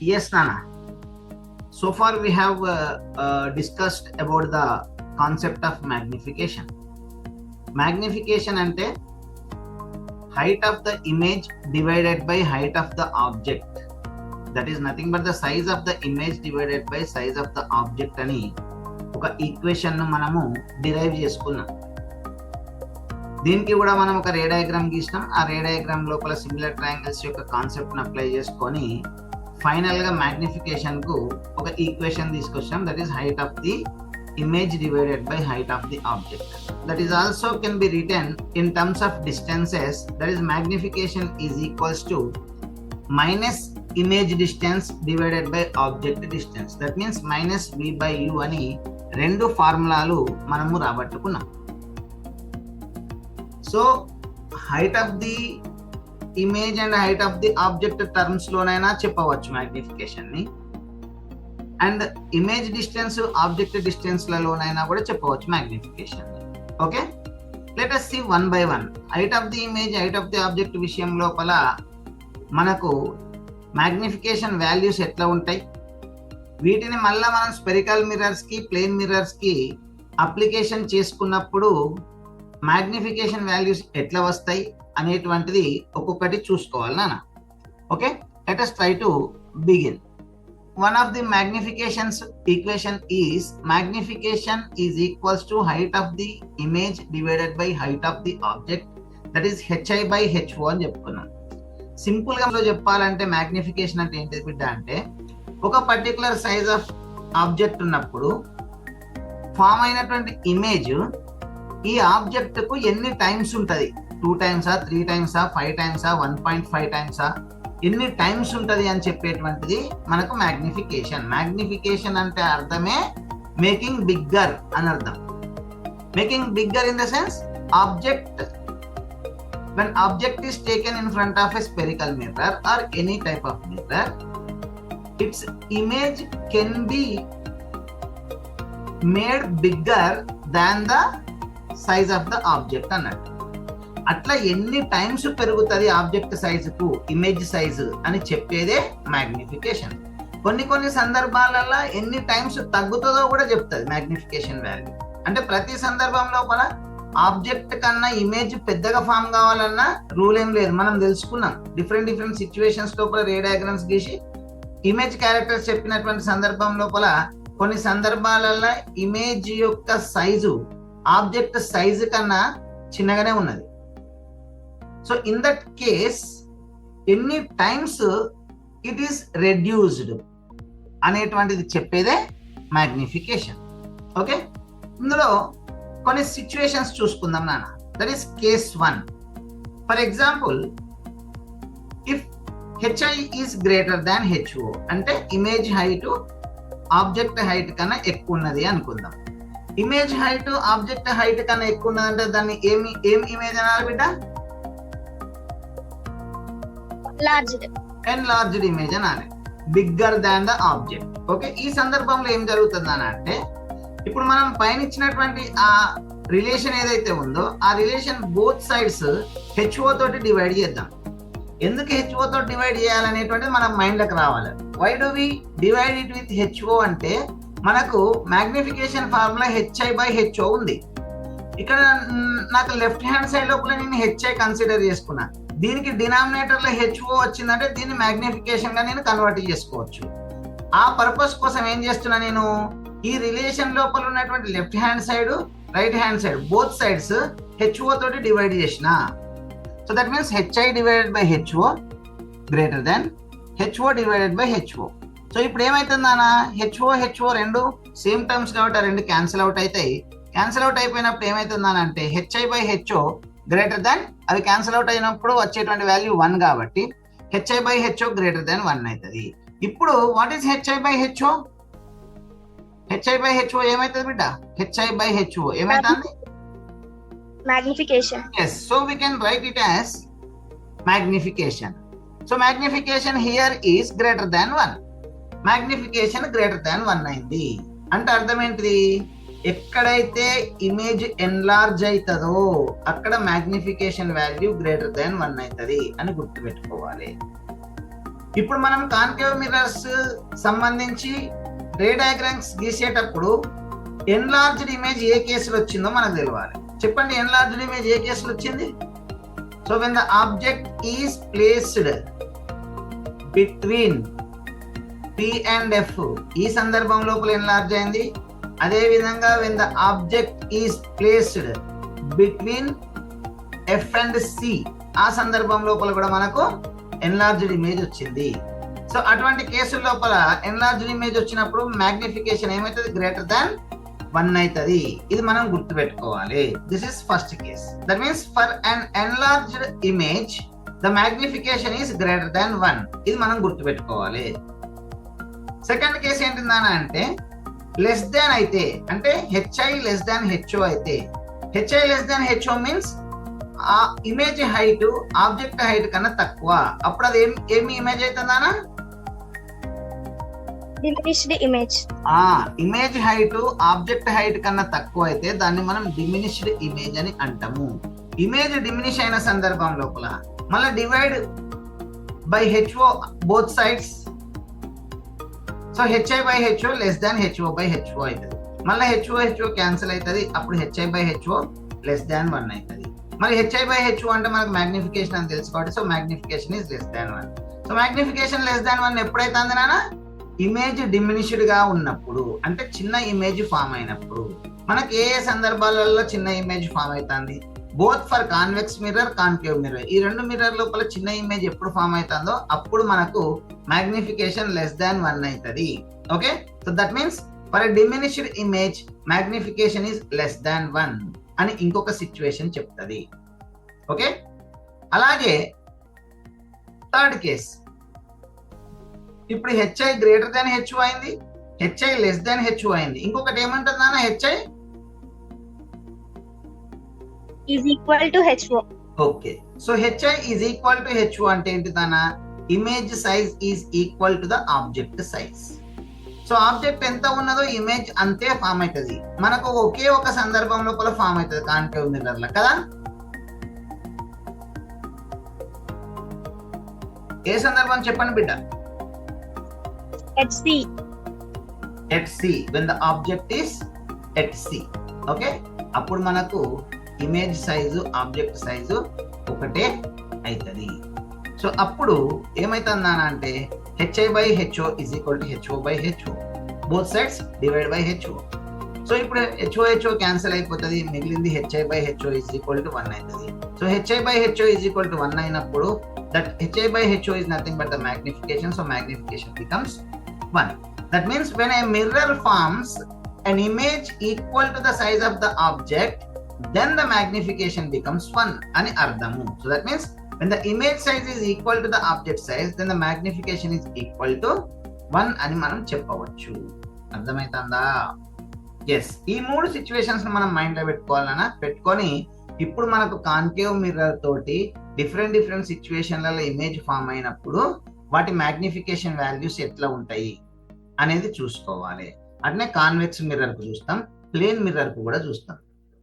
Yes, Nana. So far we have discussed about the concept of magnification. Magnification ante height of the image divided by height of the object. That is nothing but the size of the image divided by size of the object అని ఒక equation ను మనము derive చేసుకున్నాం. దీనికి కూడా మనం ఒక రే diagram గీసినాం. ఆ రే డయాగ్రామ్ లోపల సిమిలర్ ట్రయాంగిల్స్ యొక్క కాన్సెప్ట్ ను అప్లై చేసుకొని ఫైనల్ గా మ్యాగ్నిఫికేషన్ కు ఒక ఈక్వేషన్ తీసుకొచ్చాం. That is height of the image divided by height of the object. That is also can be written in terms of distances. That is magnification is equals to minus image distance divided by object distance. That means minus v by u అని రెండు ఫార్ములాలు మనము రాబట్టుకున్నాం. So height of the image and height of the object terms లోనైనా చెప్పవచ్చు magnification ని, and image distance object distance లలోనైనా కూడా చెప్పవచ్చు magnification. Okay, let us see one by one. Height of the image, height of the object విషయం లోపల మనకు magnification values ఎట్లా ఉంటాయి, వీటిని మళ్ళీ మనం స్పెరికల్ మిర్రర్స్ కి, ప్లేన్ మిర్రర్స్ కి అప్లికేషన్ చేసుకున్నప్పుడు మ్యాగ్నిఫికేషన్ వాల్యూస్ ఎట్లా వస్తాయి అనేటువంటిది ఒక్కొక్కటి చూసుకోవాలి నాన్న. Okay, let us try to begin. One of the magnifications equation is magnification is equals to height of the image divided by height of the object, that is hi by ho అని చెప్పుకున్నాం. Simple గా చెప్పాలంటే magnification అంటే ఏంటి బిడ్డ అంటే, ఒక particular size of object ఉన్నప్పుడు ఫామ్ అయినటువంటి ఇమేజ్ ఈ ఆబ్జెక్ట్ కు ఎన్ని టైమ్స్ ఉంటది, 2 టైమ్సా, 3 టైమ్సా, 5 టైమ్సా, 1.5 టైమ్సా, ఎన్ని టైమ్స్ ఉంటది అని చెప్పేటువంటిది మనకు మ్యాగ్నిఫికేషన్. మ్యాగ్నిఫికేషన్ అంటే అర్థమే మేకింగ్ బిగ్గర్ అని అర్థం. Making bigger in the sense object, when object is taken in front of a spherical mirror or any type of mirror, its image can be made bigger than the size of the object అన్నట్టు. అట్లా ఎన్ని times పెరుగుతుంది object సైజుకు image size అని చెప్పేదే magnification. కొన్ని సందర్భాలలో ఎన్ని times తగ్గుతుందో కూడా చెప్తుంది మ్యాగ్నిఫికేషన్ వాల్యూ. అంటే ప్రతి సందర్భం లోపల ఆబ్జెక్ట్ కన్నా ఇమేజ్ పెద్దగా ఫామ్ కావాలన్నా రూల్ ఏం లేదు, మనం తెలుసుకున్నాం. డిఫరెంట్ సిచ్యువేషన్స్ లోపల రే డయాగ్రామ్స్ గీసి ఇమేజ్ క్యారెక్టర్స్ చెప్పినటువంటి సందర్భం లోపల కొన్ని సందర్భాలలో ఇమేజ్ యొక్క సైజు ఆబ్జెక్ట్ సైజు కన్నా చిన్నగానే ఉన్నది. సో ఇన్ దట్ కేస్ ఎన్ని టైమ్స్ ఇట్ ఈస్ రెడ్యూస్డ్ అనేటువంటిది చెప్పేదే మ్యాగ్నిఫికేషన్. ఓకే, ఇందులో కొన్ని సిచ్యువేషన్స్ చూసుకుందాం నాన్న. That is case 1. For example, if HI is greater than HO అంటే ఇమేజ్ హైట్ ఆబ్జెక్ట్ హైట్ కన్నా ఎక్కువ ఉన్నది అనుకుందాం. ఇమేజ్ హైట్ ఆబ్జెక్ట్ హైట్ కన్నా ఎక్కువ ఉన్నదంటే దాన్ని ఏం ఇమేజ్ అనాలి బిడ్డ? ఎన్లార్జ్డ్ ఇమేజ్ అనాలి, bigger than the object. Okay, ఈ సందర్భంలో ఏం జరుగుతుంది అని అంటే, ఇప్పుడు మనం పైన ఇచ్చినటువంటి ఆ రిలేషన్ ఏదైతే ఉందో ఆ రిలేషన్ బోత్ సైడ్స్ హెచ్ఓ తోటి డివైడ్ చేద్దాం. ఎందుకు హెచ్ఓ తోటి డివైడ్ చేయాలనేటువంటిది మన మైండ్ లోకి రావాలి. Why do we divide it with HO అంటే, మనకు magnification formula HI by HO ఉంది. ఇక్కడ నాకు లెఫ్ట్ హ్యాండ్ సైడ్ లోపల నేను హెచ్ఐ కన్సిడర్ చేసుకున్నా, దీనికి డినామినేటర్ లో హెచ్ఓ వచ్చిందంటే దీన్ని మ్యాగ్నిఫికేషన్ గా నేను కన్వర్ట్ చేసుకోవచ్చు. ఆ పర్పస్ కోసం ఏం చేస్తున్నా, నేను ఈ రిలేషన్ లోపల ఉన్నటువంటి left hand side right hand side both sides H O తోటి డివైడ్ చేసిన. So that means H I divided by H O greater than H O divided by HO. So ఇప్పుడు ఏమైతుందన్నా, హెచ్ఓ రెండు సేమ్ టర్మ్స్ కాబట్టి ఆ రెండు క్యాన్సిల్ అవుట్ అవుతాయి. క్యాన్సిల్ అవుట్ అయిపోయినప్పుడు ఏమైతుందనంటే H I by H O greater than, అవి క్యాన్సిల్ అవుట్ అయినప్పుడు వచ్చేటువంటి వాల్యూ 1 కాబట్టి H I by H O greater than 1 అవుతుంది. ఇప్పుడు what is HI by HO? HI by HO ఏమైతుంది బిడ్డ? హెచ్ఐ బై హెచ్ఓ ఏమైతుంది? Magnification. Yes, so we can write it as magnification. So magnification here is greater than 1. Magnification greater than 1 అయింది అంటే అర్థం ఏంటిది? ఎక్కడైతే ఇమేజ్ ఎన్లార్జ్ అవుతుందో అక్కడ మ్యాగ్నిఫికేషన్ వాల్యూ గ్రేటర్ దాన్ 1 అవుతుంది అని గుర్తుపెట్టుకోవాలి. ఇప్పుడు మనం కాన్కేవ్ మిర్రర్స్ సంబంధించి రే డయాగ్రామ్స్ గీసేటప్పుడు ఎన్లార్జ్డ్ ఇమేజ్ ఏ కేసులో వచ్చిందో మనకు తెలియాలి. చెప్పండి, ఎన్లార్జ్డ్ ఇమేజ్ ఏ కేసులో వచ్చింది? So when the object is placed between P and F, ఈ సందర్భం లోపల ఎన్లార్జ్ అయింది. అదే విధంగా when the object is placed between F and C, ఆ సందర్భం లోపల కూడా మనకు ఎన్లార్జ్డ్ ఇమేజ్ వచ్చింది. సో అటువంటి కేసుల లోపల ఎన్లార్జ్డ్ ఇమేజ్ వచ్చినప్పుడు మ్యాగ్నిఫికేషన్ ఏమవుతుంది? గ్రేటర్ దాన్ 1 అవుతుంది. ఇది మనం గుర్తుపెట్టుకోవాలి. This is first case. That means for an enlarged image the magnification is greater than 1. ఇది మనం గుర్తుపెట్టుకోవాలి. సెకండ్ కేసు ఏంటిందని అంటే లెస్ దాన్ అయితే, అంటే హెచ్ఐ లెస్ దాన్ హెచ్ఓ అయితే. H I less than H O means ఆ ఇమేజ్ హైట్ ఆబ్జెక్ట్ హైట్ కన్నా తక్కువ. అప్పుడు అది ఏమి ఇమేజ్ అవుతుందానా? Diminished image. Image height object height కన్నా తక్కువ అయితే దాన్ని మనం డిమినిష్డ్ ఇమేజ్ అని అంటాము. ఇమేజ్ డిమినిష్ అయిన సందర్భం లోపల మళ్ళీ divide by HO both sides. So HI by HO less than HO by HO అవుతుంది. మళ్ళీ హెచ్ఓ క్యాన్సిల్ అవుతుంది. అప్పుడు HI by HO less than 1 అవుతుంది. మరి హెచ్ఐ బై హెచ్ఓ అంటే మనకు మ్యాగ్నిఫికేషన్ అని తెలుసుకోవాలి. So magnification is less than 1. So magnification less than 1 ఎప్పుడైతే నాన్న? ఇమేజ్ డిమినిష్డ్ గా ఉన్నప్పుడు, అంటే చిన్న ఇమేజ్ ఫామ్ అయినప్పుడు. మనకి ఏ సందర్భాలలో చిన్న ఇమేజ్ ఫామ్ అవుతుంది? Both for convex mirror, concave mirror. ఈ రెండు మిర్రర్ లోపల చిన్న ఇమేజ్ ఎప్పుడు ఫామ్ అవుతుందో అప్పుడు మనకు మ్యాగ్నిఫికేషన్ లెస్ దాన్ 1 అవుతుంది. Okay, so that means for a diminished image magnification is less than 1 అని ఇంకొక సిచ్యువేషన్ చెప్తుంది. ఓకే, అలాగే థర్డ్ కేస్. ఇప్పుడు హెచ్ఐ గ్రేటర్ దాన్ హెచ్ఓ అయింది, హెచ్ఐ లెస్ దాన్ హెచ్ఓ అయింది. ఇంకొకటి ఏమంటుంది నాన్న? HI is equal to HO. Okay, so HI is equal to HO అంటే ఏంటి దానా? Image size is equal to the object size. So object ఎంత ఉన్నదో ఇమేజ్ అంతే ఫామ్ అవుతుంది. మనకు ఒకే ఒక సందర్భం లోపల ఫామ్ అవుతుంది కాన్కేవ్ మిర్రర్ లో కదా. ఏ సందర్భం చెప్పండి బిడ్డ? at C. At C, when the object is at C. Okay, అప్పుడు మనకు ఇమేజ్ సైజు ఆబ్జెక్ట్ సైజు ఒకటే అవుతుంది. సో అప్పుడు ఏమైతుందా అంటే HI by HO is equal to HO by HO, both sides divide by HO. So ఇప్పుడు HO cancel అయిపోతుంది, మిగిలింది HI by HO is equal to 1 అవుతుంది. So HI by HO is equal to 1 అయినప్పుడు that HI by HO is nothing but the magnification. So magnification becomes 1. That means when a mirror forms an image equal to the size of the object, then the magnification becomes 1 అని అర్థము. So that means when the image size is equal to the object size, then the magnification is equal to 1 అని మనం చెప్పవచ్చు. అర్థమైతుందా? Yes, ఈ 3 situations మనం mind లో పెట్టుకోవాలన్నా పెట్టుకొని ఇప్పుడు మనకు కాన్కేవ్ మిర్రర్ తోటి డిఫరెంట్ సిచ్యువేషన్లలో ఇమేజ్ ఫామ్ అయినప్పుడు వాటి మ్యాగ్నిఫికేషన్ వాల్యూస్ ఎట్లా ఉంటాయి అనేది చూసుకోవాలి. అట్నే కాన్వెక్స్ మిర్రర్ కు చూస్తాం, ప్లేన్ మిర్రర్ కు కూడా చూస్తాం.